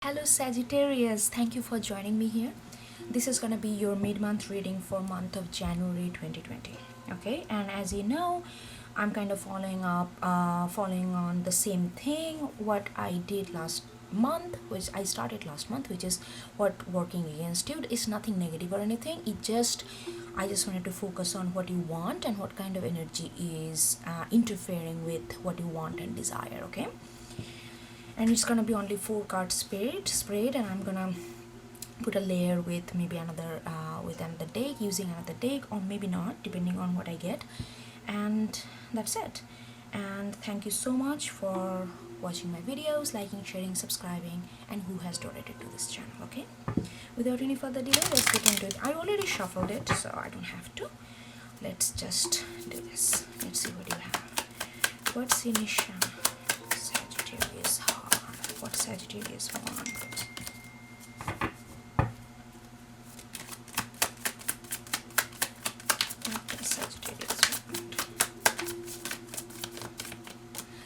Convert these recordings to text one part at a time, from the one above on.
Hello Sagittarius, thank you for joining me here. This is gonna be your mid-month reading for month of January 2020. Okay, and as you know, I'm kind of following on the same thing what I did last month, which I started last month, which is what working against you is nothing negative or anything. I just wanted to focus on what you want and what kind of energy is interfering with what you want and desire. Okay, and it's gonna be only 4 cards sprayed, and I'm gonna put a layer with maybe another deck, using another deck, or maybe not, depending on what I get. And that's it. And thank you so much for watching my videos, liking, sharing, subscribing, and who has donated to this channel. Okay, without any further delay, let's get into it. I already shuffled it, so I don't have to. Let's just do this. Let's see what you have. What's initial Sagittarius heart? What Sagittarius want? What does Sagittarius want?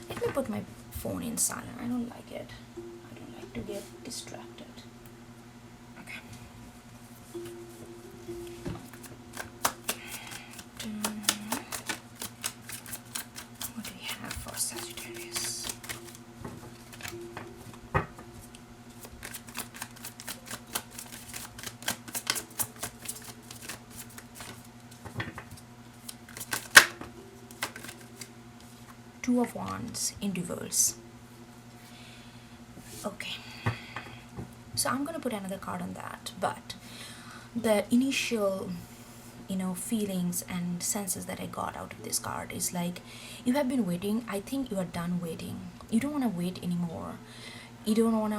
Let me put my phone in silent. I don't like it. I don't like to get distracted. Okay. What do we have for Sagittarius? Two of Wands in reverse. Okay, so I'm gonna put another card on that, but the initial feelings and senses that I got out of this card is like, you have been waiting. I think you are done waiting. You don't want to wait anymore. You don't want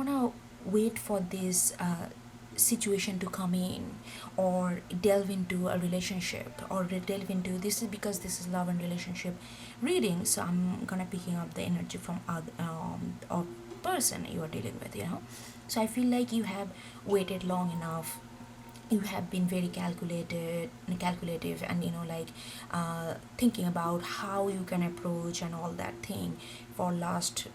to wait for this situation to come in, or delve into a relationship, or delve into this, is because this is love and relationship reading, so I'm gonna picking up the energy from other or person you are dealing with. So I feel like you have waited long enough. You have been very calculative, and thinking about how you can approach and all that thing for last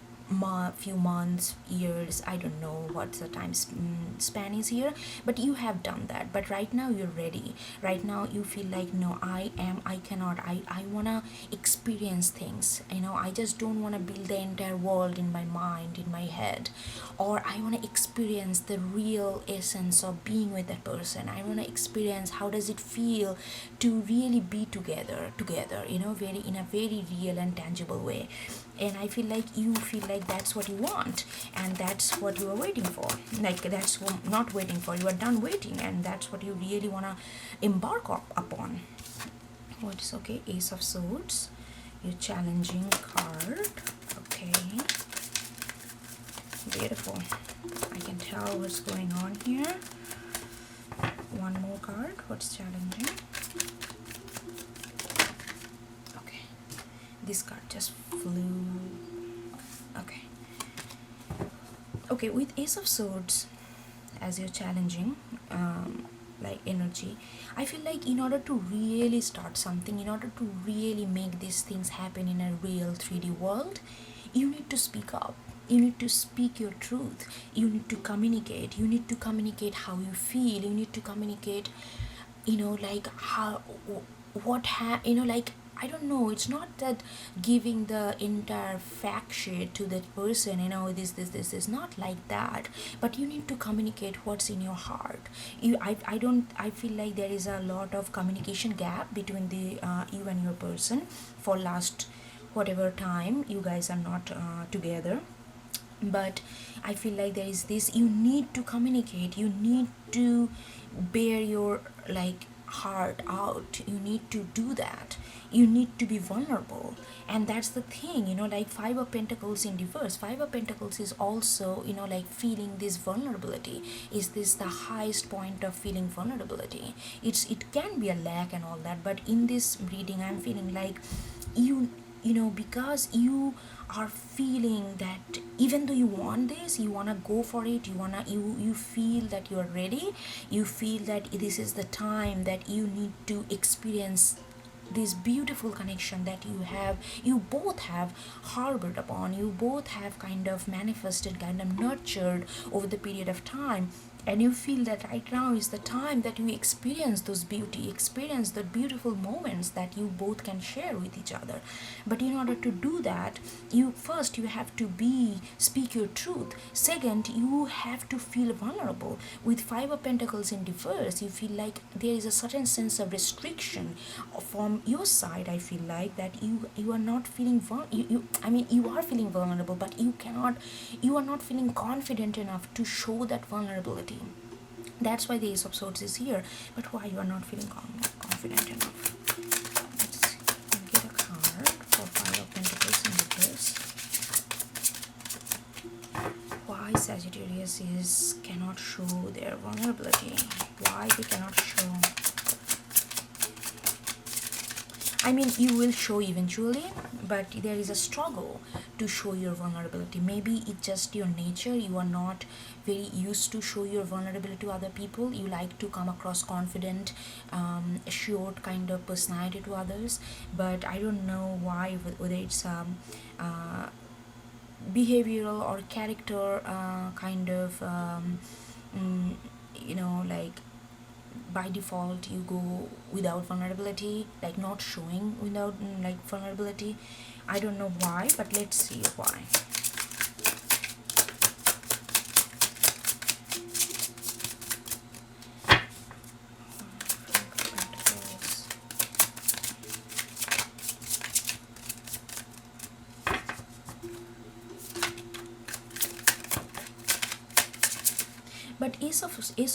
few months, years. I don't know what the time span is here, but you have done that. But right now you're ready. Right now you feel like, no, I cannot, I want to experience things. I just don't want to build the entire world in my mind, in my head, or I want to experience the real essence of being with that person. I want to experience how does it feel to really be together, very in a very real and tangible way. And I feel like you feel like that's what you want, and that's what you are waiting for. Like, that's not waiting for, you are done waiting, and that's what you really want to embark upon. What is okay? Ace of Swords, your challenging card. Okay, beautiful. I can tell what's going on here. One more card. What's challenging? Okay, this card just flew. Okay, with Ace of Swords as your challenging energy, I feel like in order to really start something, in order to really make these things happen in a real 3D world, you need to speak up. You need to speak your truth. You need to communicate. You need to communicate how you feel. You need to communicate, how, I don't know, it's not that giving the entire fact sheet to that person, this is not like that, but you need to communicate what's in your heart. I feel like there is a lot of communication gap between the you and your person for last whatever time you guys are not together. But I feel like there is this, you need to communicate, you need to bear your heart out. You need to do that. You need to be vulnerable, and that's the thing. Five of Pentacles in reverse. Five of Pentacles is also feeling this vulnerability. Is this the highest point of feeling vulnerability? It can be a lack and all that, but in this reading I'm feeling like because you are feeling that even though you want this, you want to go for it, you feel that you're ready, you feel that this is the time that you need to experience this beautiful connection that you both have harbored upon, you both have kind of manifested, kind of nurtured over the period of time. And you feel that right now is the time that you experience those beauty, experience the beautiful moments that you both can share with each other. But in order to do that, you have to be speak your truth. Second, you have to feel vulnerable. With Five of Pentacles in reverse, you feel like there is a certain sense of restriction from your side. I feel like that you are not feeling you are feeling vulnerable, but you are not feeling confident enough to show that vulnerability. That's why the Ace of Swords is here. But why you are not feeling confident enough? Let's get a card for Five of Pentacles in reverse. Why Sagittarius cannot show their vulnerability? Why they cannot show? I mean, you will show eventually, but there is a struggle to show your vulnerability. Maybe it's just your nature. You are not very used to show your vulnerability to other people. You like to come across confident, assured kind of personality to others. But I don't know why, whether it's behavioral or character kind of, like by default you go without vulnerability, like not showing without like vulnerability. I don't know why, but let's see why. But Ace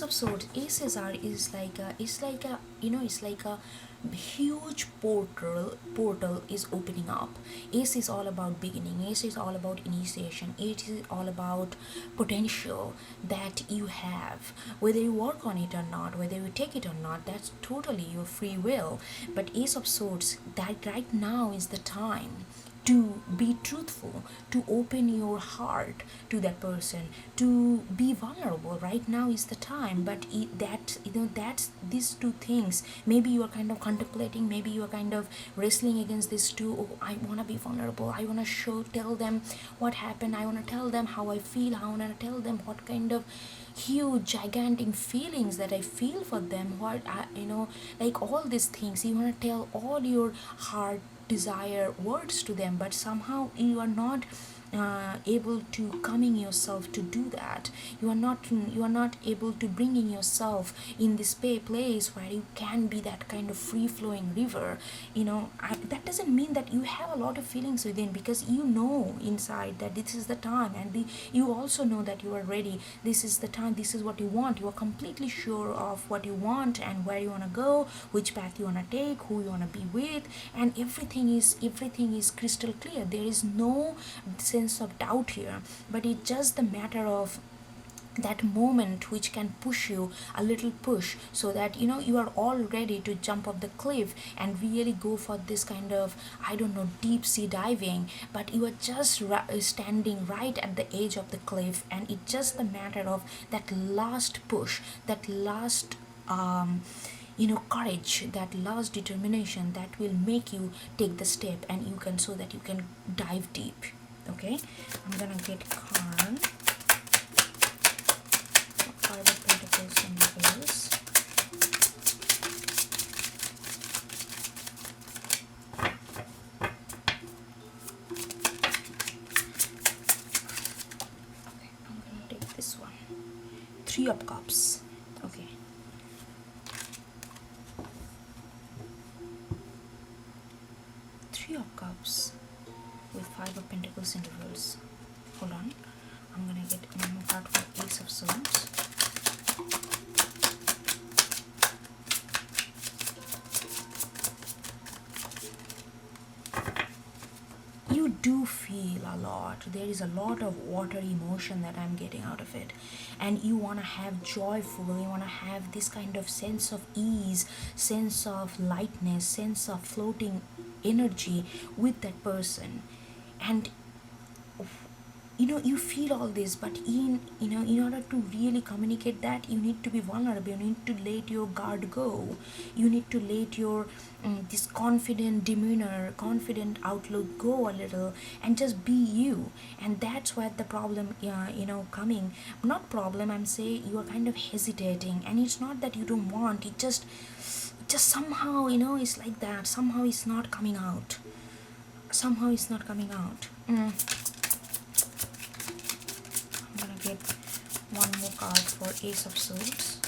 of Swords, Aces are is like a, it's like a huge portal is opening up. Ace is all about beginning. Ace is all about initiation. Ace is all about potential that you have. Whether you work on it or not, whether you take it or not, that's totally your free will. But Ace of Swords, that right now is the time to be truthful, to open your heart to that person, to be vulnerable. Right now is the time. But that's these two things. Maybe you are kind of contemplating, maybe you are kind of wrestling against these two. Oh, I want to be vulnerable, I want to tell them what happened, I want to tell them how I feel, I want to tell them what kind of huge gigantic feelings that I feel for them, like all these things. You want to tell all your heart desire words to them, but somehow you are not able to coming yourself to do that. You are not able to bring in yourself in this place where you can be that kind of free flowing river. That doesn't mean that you have a lot of feelings within, because you know inside that this is the time, and you also know that you are ready. This is the time, this is what you want. You are completely sure of what you want and where you want to go, which path you want to take, who you want to be with, and everything is crystal clear. There is no sense of doubt here, but it's just the matter of that moment which can push you a little push, so that you are all ready to jump off the cliff and really go for this kind of, I don't know, deep sea diving. But you are just standing right at the edge of the cliff, and it's just the matter of that last push, that last courage, that last determination that will make you take the step, and you can, so that you can dive deep. Okay, I'm gonna get card. Five of Pentacles in reverse. Okay, I'm gonna take this one. Three of Cups. Okay. Three of Cups with Five of Pentacles in reverse. Hold on. I'm gonna get one more card for Ace of Swords. You do feel a lot. There is a lot of water emotion that I'm getting out of it. And you want to have joyful, you want to have this kind of sense of ease, sense of lightness, sense of floating energy with that person. And you feel all this, but in order to really communicate that, you need to be vulnerable. You need to let your guard go. You need to let your this confident demeanor, confident outlook go a little, and just be you. And that's where the problem coming. Not problem, I'm saying you are kind of hesitating, and it's not that you don't want, just somehow, it's like that. Somehow it's not coming out. Somehow it's not coming out. I'm gonna get one more card for Ace of Swords.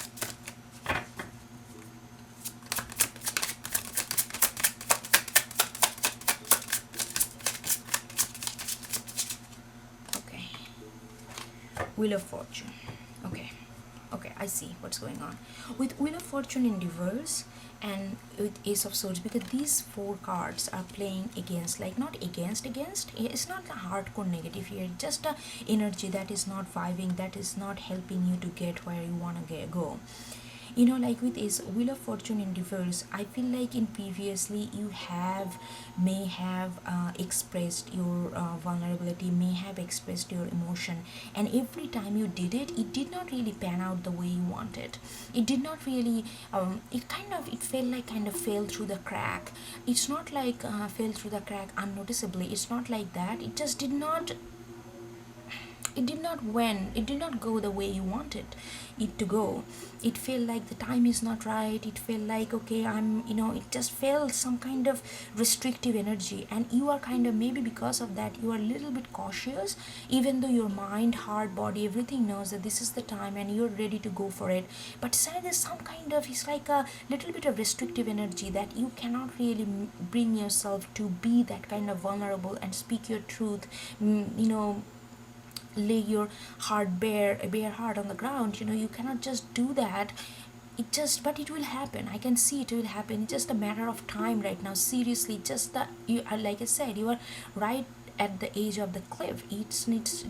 Okay. Wheel of Fortune. Okay, I see what's going on with Wheel of Fortune in reverse and with Ace of Swords, because these four cards are playing against, like not against, it's not a hardcore negative here, just a energy that is not vibing, that is not helping you to get where you want to go. Like with this Wheel of Fortune in reverse, I feel like in previously you may have expressed your vulnerability, may have expressed your emotion, and every time you did it, it did not really pan out the way you wanted. It did not really it felt like kind of fell through the crack. It's not like fell through the crack unnoticeably, it's not like that. It did not go the way you wanted it to go. It felt like the time is not right. It felt like, okay, it just felt some kind of restrictive energy, and you are kind of, maybe because of that, you are a little bit cautious, even though your mind, heart, body, everything knows that this is the time and you're ready to go for it. But suddenly there's some kind of, it's like a little bit of restrictive energy that you cannot really bring yourself to be that kind of vulnerable and speak your truth, lay your heart bare heart on the ground. You cannot just do that. But it will happen. I can see it will happen. It's just a matter of time right now, seriously. Just that you are, like I said, you are right at the edge of the cliff. It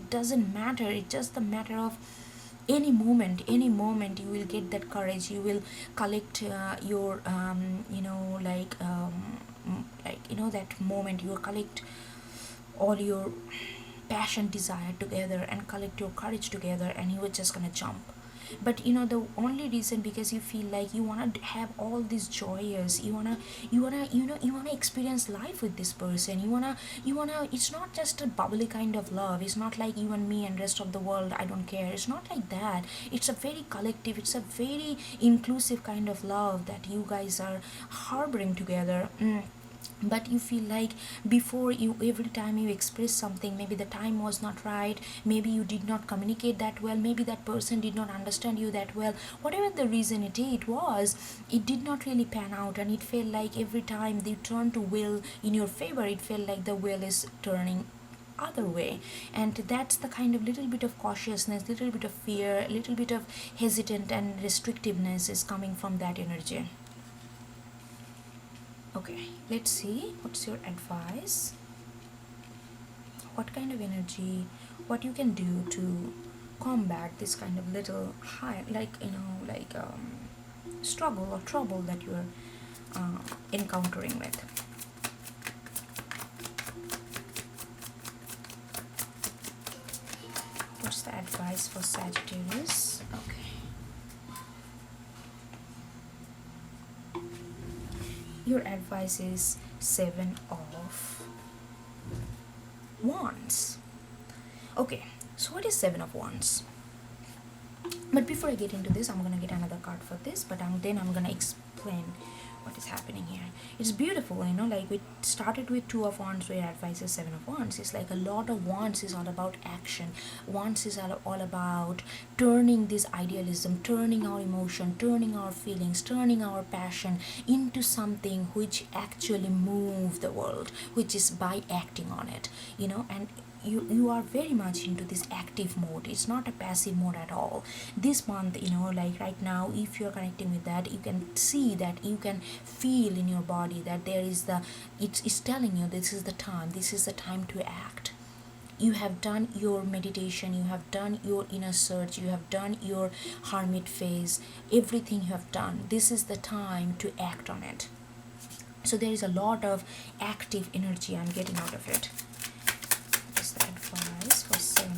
doesn't matter. It's just a matter of any moment you will get that courage. You will collect your that moment you will collect all your passion, desire together, and collect your courage together, and you were just gonna jump. But the only reason, because you feel like you want to have all these joyous, you wanna experience life with this person. You wanna it's not just a bubbly kind of love. It's not like you and me and rest of the world, I don't care. It's not like that. It's a very collective, it's a very inclusive kind of love that you guys are harboring together. But you feel like before, you every time you express something, maybe the time was not right, maybe you did not communicate that well, maybe that person did not understand you that well, whatever the reason it was, it did not really pan out, and it felt like every time they turn to will in your favor, it felt like the will is turning other way. And that's the kind of little bit of cautiousness, little bit of fear, little bit of hesitant and restrictiveness is coming from that energy. Okay, let's see what's your advice, what kind of energy, what you can do to combat this kind of little high, struggle or trouble that you're encountering with. What's the advice for Sagittarius? Okay. Your advice is Seven of Wands. Okay, so what is Seven of Wands? But before I get into this, I'm gonna get another card for this, but then I'm gonna explain what is happening here. It's beautiful, like we started with Two of Wands, where advice is Seven of Wands. It's like a lot of Wands is all about action. Wands is all about turning this idealism, turning our emotion, turning our feelings, turning our passion into something which actually move the world, which is by acting on it, and you are very much into this active mode. It's not a passive mode at all. This month, like right now, if you're connecting with that, you can see that, you can feel in your body that there is it's telling you this is the time to act. You have done your meditation, you have done your inner search, you have done your hermit phase, everything you have done. This is the time to act on it. So there is a lot of active energy I'm getting out of it. What's the advice for Seven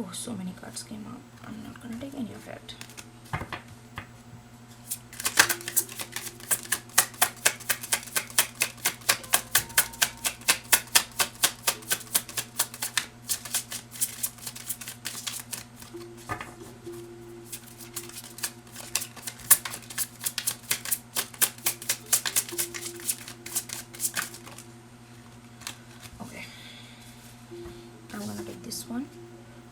Oh, so many cards came up. I'm not gonna take any of it. Okay, I'm gonna take this one.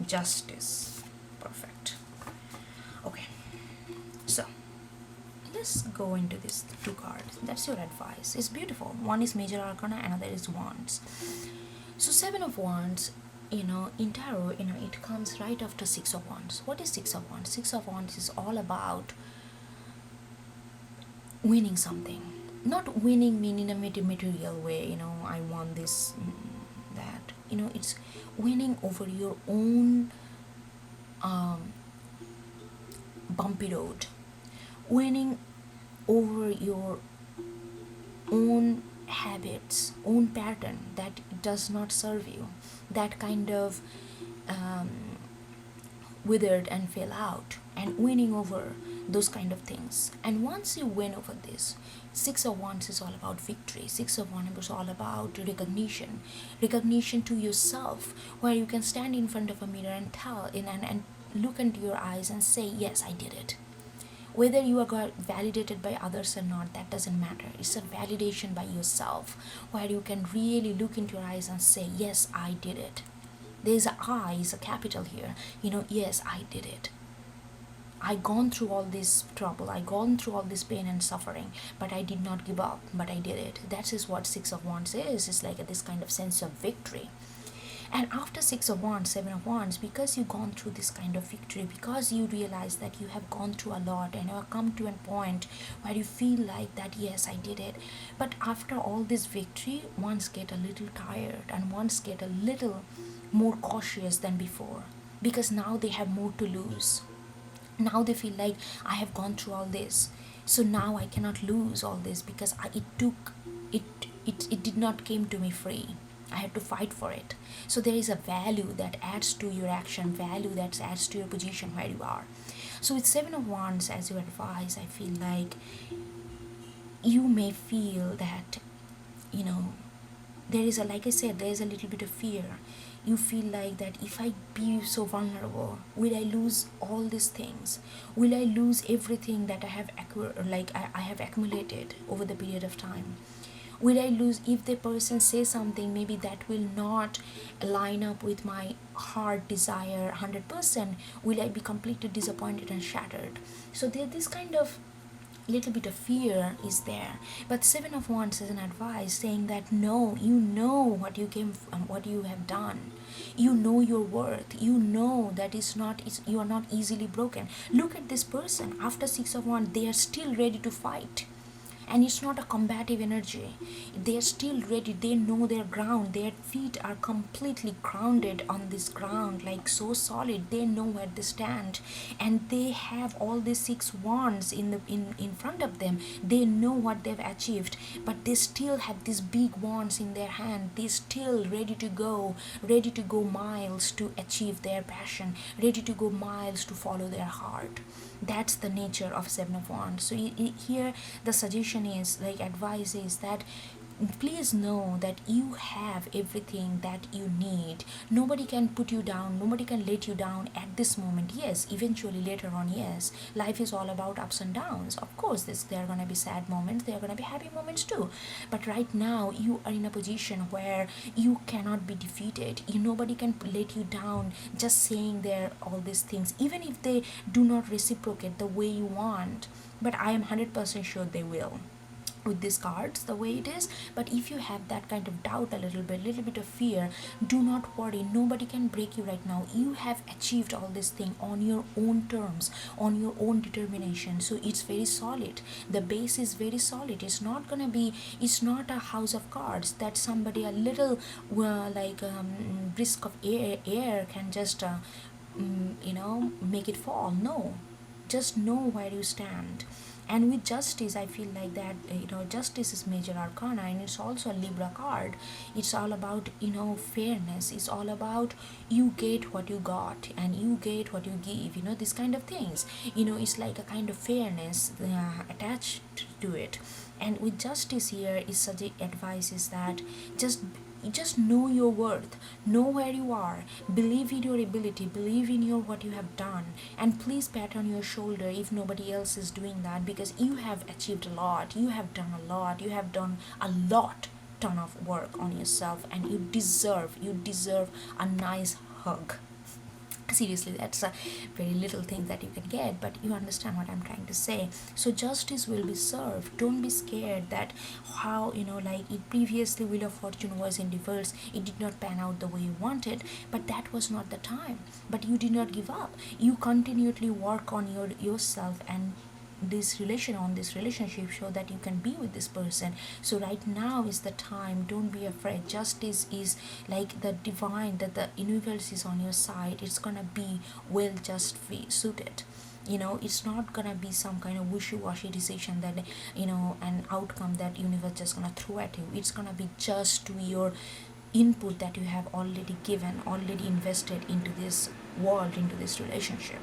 Justice. Perfect. Okay, so let's go into these two cards. That's your advice. It's beautiful. One is Major Arcana, another is Wands. So Seven of Wands, in tarot, it comes right after Six of Wands. What is Six of Wands? Six of Wands is all about winning something. Not winning mean in a material way, I want this, that. It's winning over your own bumpy road, winning over your own habits, own pattern that does not serve you, that kind of um, withered and fell out, and winning over those kind of things. And once you win over this, Six of Wands is all about victory. Six of Wands is all about recognition to yourself, where you can stand in front of a mirror and tell and look into your eyes and say, yes, I did it. Whether you are validated by others or not, that doesn't matter. It's a validation by yourself, where you can really look into your eyes and say, yes, I did it. There's a I, is a capital here. Yes, I did it. I gone through all this trouble, I gone through all this pain and suffering, but I did not give up, but I did it. That is what Six of Wands is. It's like this kind of sense of victory. And after Six of Wands, Seven of Wands, because you've gone through this kind of victory, because you realize that you have gone through a lot and you have come to a point where you feel like that, yes, I did it. But after all this victory, ones get a little tired and ones get a little more cautious than before, because now they have more to lose. Now they feel like, I have gone through all this, so now I cannot lose all this, because it did not came to me free. I had to fight for it. So there is a value that adds to your action, value that adds to your position where you are. So with Seven of Wands as your advice, I feel like you may feel that, there is like I said, there is a little bit of fear. You feel like that, if I be so vulnerable, will I lose all these things? Will I lose everything that I have I have accumulated over the period of time? Will I lose if the person says something maybe that will not line up with my heart desire 100%? Will I be completely disappointed and shattered? So there's this kind of little bit of fear is there. But Seven of Wands is an advice saying that, no, you know what you came what you have done. You know your worth. You know that you are not easily broken. Look at this person. After Six of Wands, they are still ready to fight. And it's not a combative energy. They're still ready. They know their ground. Their feet are completely grounded on this ground, like so solid. They know where they stand, and they have all these Six Wands in front of them. They know what they've achieved, but they still have these big wands in their hand. They still ready to go miles to achieve their passion, ready to go miles to follow their heart. That's the nature of Seven of Wands. So here the suggestion is, like, advice is that, please know that you have everything that you need. Nobody can put you down, nobody can let you down at this moment. Yes, eventually later on, yes, life is all about ups and downs. Of course, there are going to be sad moments, there are going to be happy moments too, but right now you are in a position where you cannot be defeated. Nobody can let you down just saying there all these things, even if they do not reciprocate the way you want. But I am 100% sure they will, with these cards the way it is. But if you have that kind of doubt, a little bit of fear, do not worry. Nobody can break you right now. You have achieved all this thing on your own terms, on your own determination. So it's very solid. The base is very solid. It's not a house of cards that somebody a little brisk of air can just make it fall. No, just know where you stand. And with justice, I feel like that, justice is major arcana, and it's also a Libra card. It's all about, fairness. It's all about you get what you got and you get what you give, this kind of things. It's like a kind of fairness attached to it. And with justice here, is such advice is that just just know your worth, know where you are, believe in your ability, believe in your what you have done, and please pat on your shoulder if nobody else is doing that, because you have achieved a lot, you have done a lot, you have done a lot ton of work on yourself, and you deserve a nice hug. Seriously, that's a very little thing that you can get, but you understand what I'm trying to say. So justice will be served. Don't be scared that how, like it previously, Wheel of Fortune was in reverse, it did not pan out the way you wanted, but that was not the time. But you did not give up. You continually work on yourself and this relationship, so that you can be with this person. So right now is the time. Don't be afraid. Justice is like the divine, that the universe is on your side. It's gonna be well just suited. It's not gonna be some kind of wishy-washy decision that, an outcome that universe just gonna throw at you. It's gonna be just to your input that you have already given, already invested into this world, into this relationship.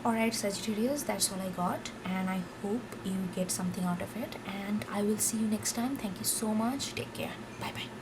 Alright, Sagittarius, that's all I got, and I hope you get something out of it. And I will see you next time. Thank you so much. Take care. Bye bye.